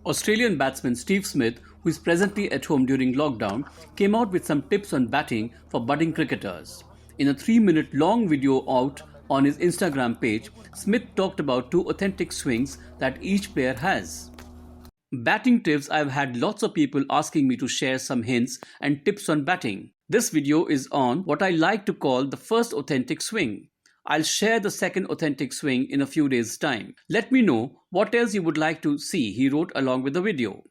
Australian batsman Steve Smith, who is presently at home during lockdown, came out with some tips on batting for budding cricketers. In a 3-minute long video out on his Instagram page, Smith talked about 2 authentic swings that each player has. Batting tips. I've had lots of people asking me to share some hints and tips on batting. This video is on what I like to call the first authentic swing. I'll share the second authentic swing in a few days' time. Let me know what else you would like to see, he wrote along with the video.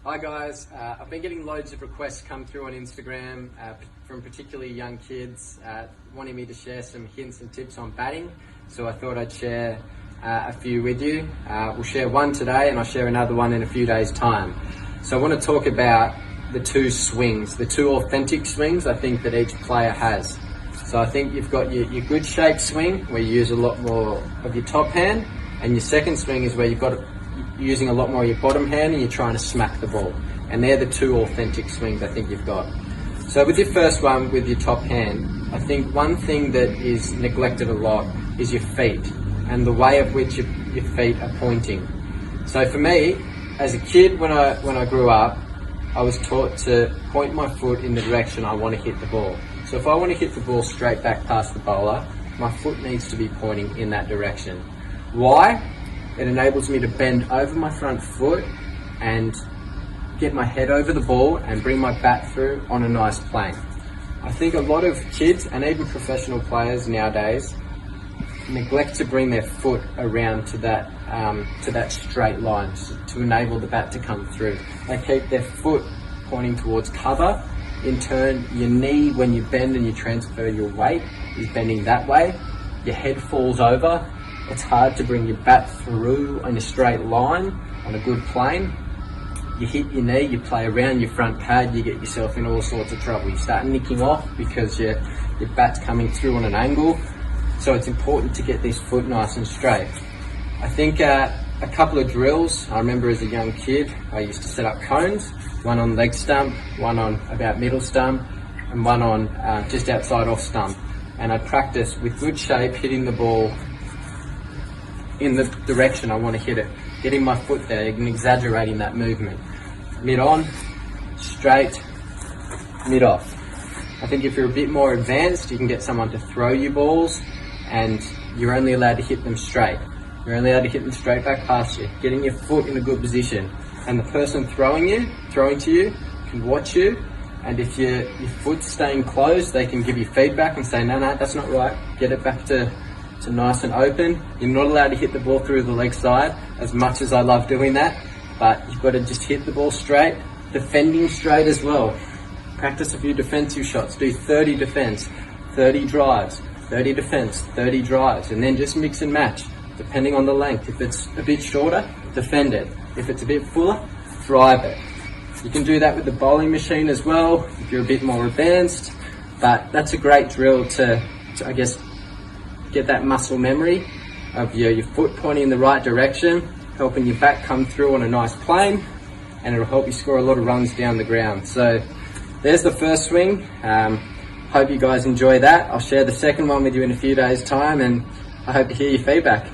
Hi guys, I've been getting loads of requests come through on Instagram from particularly young kids wanting me to share some hints and tips on batting, so I thought I'd share a few with you. We'll share one today and I'll share another one in a few days' time. So I want to talk about the two swings, the two authentic swings I think that each player has. So I think you've got your good shape swing where you use a lot more of your top hand, and your second swing is where you're using a lot more of your bottom hand and you're trying to smack the ball. And they're the two authentic swings I think you've got. So with your first one, with your top hand, I think one thing that is neglected a lot is your feet and the way of which your feet are pointing. So for me, as a kid when I grew up, I was taught to point my foot in the direction I want to hit the ball. So if I want to hit the ball straight back past the bowler, my foot needs to be pointing in that direction. Why? It enables me to bend over my front foot and get my head over the ball and bring my bat through on a nice plane. I think a lot of kids and even professional players nowadays neglect to bring their foot around to that straight line to enable the bat to come through. They keep their foot pointing towards cover. In turn, your knee, when you bend and you transfer your weight, is bending that way. Your head falls over. It's hard to bring your bat through in a straight line on a good plane. You hit your knee, you play around your front pad, you get yourself in all sorts of trouble. You start nicking off because your bat's coming through on an angle. So it's important to get this foot nice and straight. I think a couple of drills, I remember as a young kid, I used to set up cones, one on leg stump, one on about middle stump, and one on just outside off stump. And I'd practice with good shape, hitting the ball in the direction I want to hit it, getting my foot there and exaggerating that movement. Mid on, straight, mid off. I think if you're a bit more advanced, you can get someone to throw you balls and you're only allowed to hit them straight. You're only allowed to hit them straight back past you, getting your foot in a good position. And the person throwing to you, can watch you, and if your foot's staying closed, they can give you feedback and say, no, that's not right, get it back to nice and open. You're not allowed to hit the ball through the leg side, as much as I love doing that, but you've got to just hit the ball straight, defending straight as well. Practice a few defensive shots, do 30 defense, 30 drives, 30 defense, 30 drives, and then just mix and match, depending on the length. If it's a bit shorter, defend it. If it's a bit fuller, drive it. You can do that with the bowling machine as well, if you're a bit more advanced, but that's a great drill to I guess, get that muscle memory of your foot pointing in the right direction, helping your bat come through on a nice plane, and it'll help you score a lot of runs down the ground. So there's the first swing. Hope you guys enjoy that. I'll share the second one with you in a few days' time, and I hope to hear your feedback.